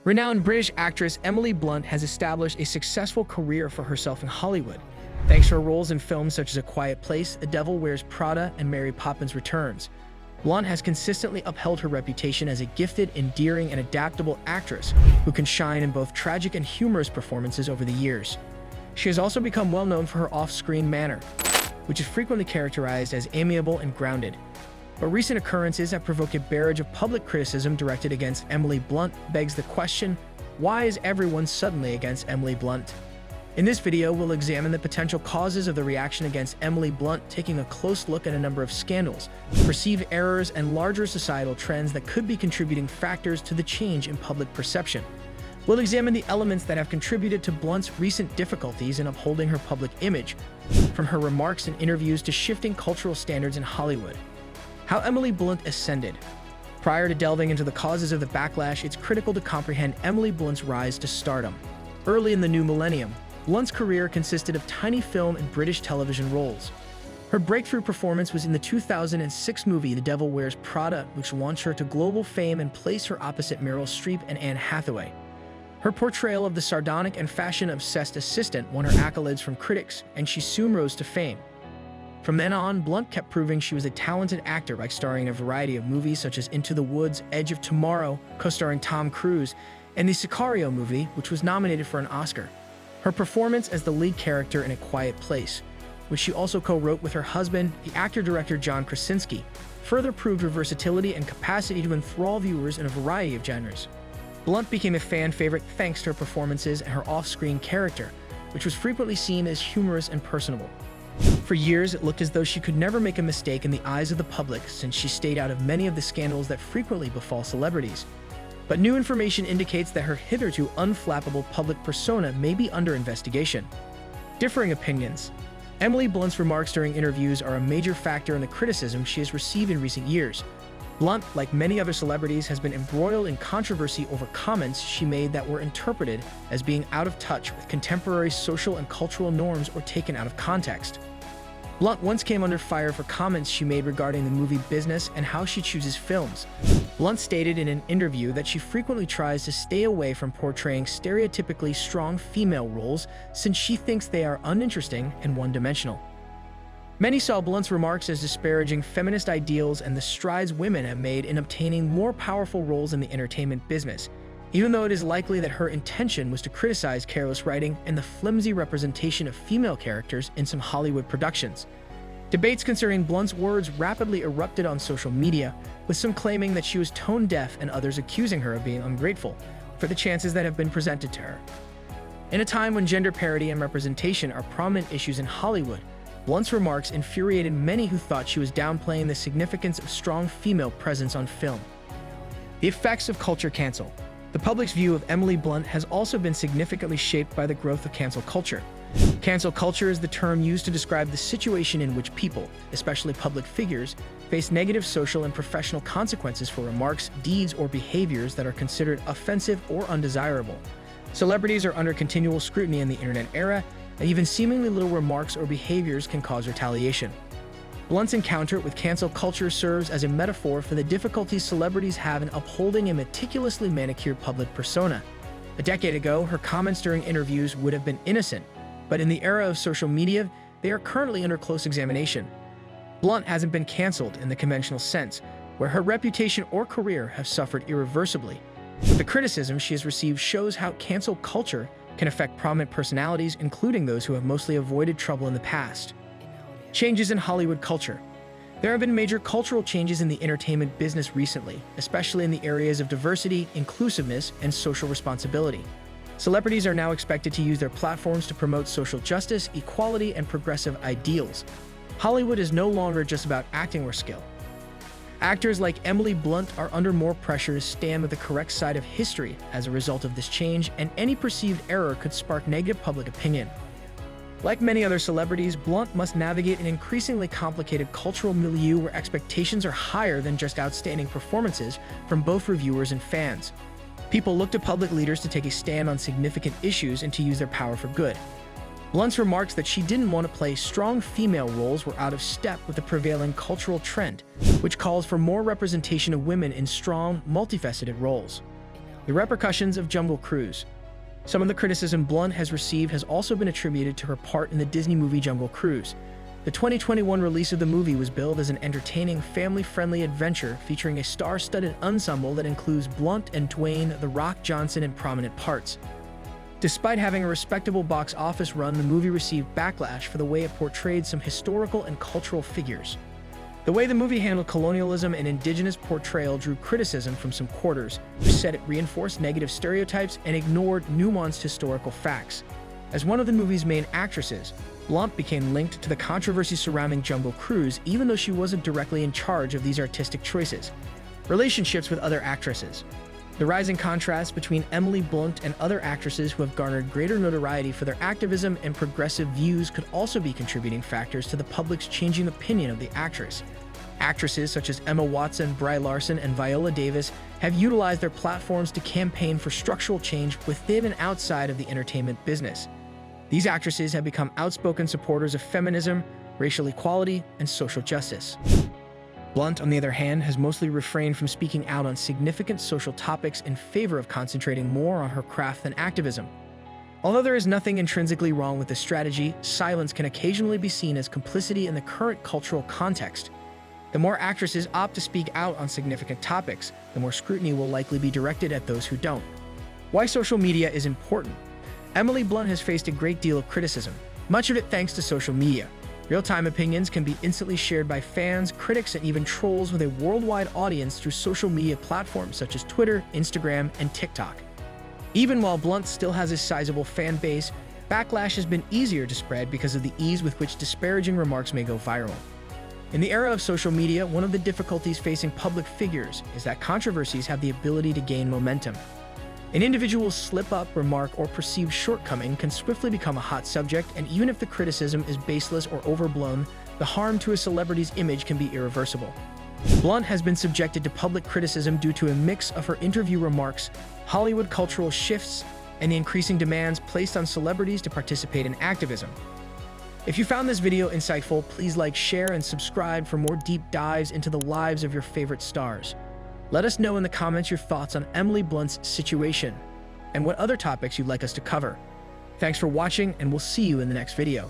Renowned British actress Emily Blunt has established a successful career for herself in Hollywood, thanks to her roles in films such as A Quiet Place, The Devil Wears Prada, and Mary Poppins Returns. Blunt has consistently upheld her reputation as a gifted, endearing, and adaptable actress who can shine in both tragic and humorous performances over the years. She has also become well known for her off-screen manner, which is frequently characterized as amiable and grounded. But recent occurrences have provoked a barrage of public criticism directed against Emily Blunt begs the question, why is everyone suddenly against Emily Blunt? In this video, we'll examine the potential causes of the reaction against Emily Blunt, taking a close look at a number of scandals, perceived errors, and larger societal trends that could be contributing factors to the change in public perception. We'll examine the elements that have contributed to Blunt's recent difficulties in upholding her public image, from her remarks and interviews to shifting cultural standards in Hollywood. How Emily Blunt ascended. Prior to delving into the causes of the backlash, it's critical to comprehend Emily Blunt's rise to stardom. Early in the new millennium, Blunt's career consisted of tiny film and British television roles. Her breakthrough performance was in the 2006 movie The Devil Wears Prada, which launched her to global fame and placed her opposite Meryl Streep and Anne Hathaway. Her portrayal of the sardonic and fashion-obsessed assistant won her accolades from critics, and she soon rose to fame. From then on, Blunt kept proving she was a talented actor by starring in a variety of movies such as Into the Woods, Edge of Tomorrow, co-starring Tom Cruise, and the Sicario movie, which was nominated for an Oscar. Her performance as the lead character in A Quiet Place, which she also co-wrote with her husband, the actor-director John Krasinski, further proved her versatility and capacity to enthrall viewers in a variety of genres. Blunt became a fan favorite thanks to her performances and her off-screen character, which was frequently seen as humorous and personable. For years, it looked as though she could never make a mistake in the eyes of the public, since she stayed out of many of the scandals that frequently befall celebrities. But new information indicates that her hitherto unflappable public persona may be under investigation. Differing opinions. Emily Blunt's remarks during interviews are a major factor in the criticism she has received in recent years. Blunt, like many other celebrities, has been embroiled in controversy over comments she made that were interpreted as being out of touch with contemporary social and cultural norms or taken out of context. Blunt once came under fire for comments she made regarding the movie business and how she chooses films. Blunt stated in an interview that she frequently tries to stay away from portraying stereotypically strong female roles since she thinks they are uninteresting and one-dimensional. Many saw Blunt's remarks as disparaging feminist ideals and the strides women have made in obtaining more powerful roles in the entertainment business, even though it is likely that her intention was to criticize careless writing and the flimsy representation of female characters in some Hollywood productions. Debates concerning Blunt's words rapidly erupted on social media, with some claiming that she was tone-deaf and others accusing her of being ungrateful for the chances that have been presented to her. In a time when gender parity and representation are prominent issues in Hollywood, Blunt's remarks infuriated many who thought she was downplaying the significance of strong female presence on film. The effects of culture cancel. The public's view of Emily Blunt has also been significantly shaped by the growth of cancel culture. Cancel culture is the term used to describe the situation in which people, especially public figures, face negative social and professional consequences for remarks, deeds, or behaviors that are considered offensive or undesirable. Celebrities are under continual scrutiny in the internet era, and even seemingly little remarks or behaviors can cause retaliation. Blunt's encounter with cancel culture serves as a metaphor for the difficulties celebrities have in upholding a meticulously manicured public persona. A decade ago, her comments during interviews would have been innocent, but in the era of social media, they are currently under close examination. Blunt hasn't been canceled in the conventional sense, where her reputation or career have suffered irreversibly. But the criticism she has received shows how cancel culture can affect prominent personalities, including those who have mostly avoided trouble in the past. Changes in Hollywood culture. There have been major cultural changes in the entertainment business recently, especially in the areas of diversity, inclusiveness, and social responsibility. Celebrities are now expected to use their platforms to promote social justice, equality, and progressive ideals. Hollywood is no longer just about acting or skill. Actors like Emily Blunt are under more pressure to stand with the correct side of history as a result of this change, and any perceived error could spark negative public opinion. Like many other celebrities, Blunt must navigate an increasingly complicated cultural milieu where expectations are higher than just outstanding performances from both reviewers and fans. People look to public leaders to take a stand on significant issues and to use their power for good. Blunt's remarks that she didn't want to play strong female roles were out of step with the prevailing cultural trend, which calls for more representation of women in strong, multifaceted roles. The repercussions of Jungle Cruise. Some of the criticism Blunt has received has also been attributed to her part in the Disney movie Jungle Cruise. The 2021 release of the movie was billed as an entertaining, family-friendly adventure featuring a star-studded ensemble that includes Blunt and Dwayne "The Rock" Johnson in prominent parts. Despite having a respectable box office run, the movie received backlash for the way it portrayed some historical and cultural figures. The way the movie handled colonialism and indigenous portrayal drew criticism from some quarters, who said it reinforced negative stereotypes and ignored nuanced historical facts. As one of the movie's main actresses, Blunt became linked to the controversy surrounding Jungle Cruise, even though she wasn't directly in charge of these artistic choices. Relationships with other actresses. The rising contrast between Emily Blunt and other actresses who have garnered greater notoriety for their activism and progressive views could also be contributing factors to the public's changing opinion of the actress. Actresses such as Emma Watson, Brie Larson, and Viola Davis have utilized their platforms to campaign for structural change within and outside of the entertainment business. These actresses have become outspoken supporters of feminism, racial equality, and social justice. Blunt, on the other hand, has mostly refrained from speaking out on significant social topics in favor of concentrating more on her craft than activism. Although there is nothing intrinsically wrong with this strategy, silence can occasionally be seen as complicity in the current cultural context. The more actresses opt to speak out on significant topics, the more scrutiny will likely be directed at those who don't. Why social media is important. Emily Blunt has faced a great deal of criticism, much of it thanks to social media. Real-time opinions can be instantly shared by fans, critics, and even trolls with a worldwide audience through social media platforms such as Twitter, Instagram, and TikTok. Even while Blunt still has a sizable fan base, backlash has been easier to spread because of the ease with which disparaging remarks may go viral. In the era of social media, one of the difficulties facing public figures is that controversies have the ability to gain momentum. An individual's slip-up, remark, or perceived shortcoming can swiftly become a hot subject, and even if the criticism is baseless or overblown, the harm to a celebrity's image can be irreversible. Blunt has been subjected to public criticism due to a mix of her interview remarks, Hollywood cultural shifts, and the increasing demands placed on celebrities to participate in activism. If you found this video insightful, please like, share, and subscribe for more deep dives into the lives of your favorite stars. Let us know in the comments your thoughts on Emily Blunt's situation and what other topics you'd like us to cover. Thanks for watching, and we'll see you in the next video.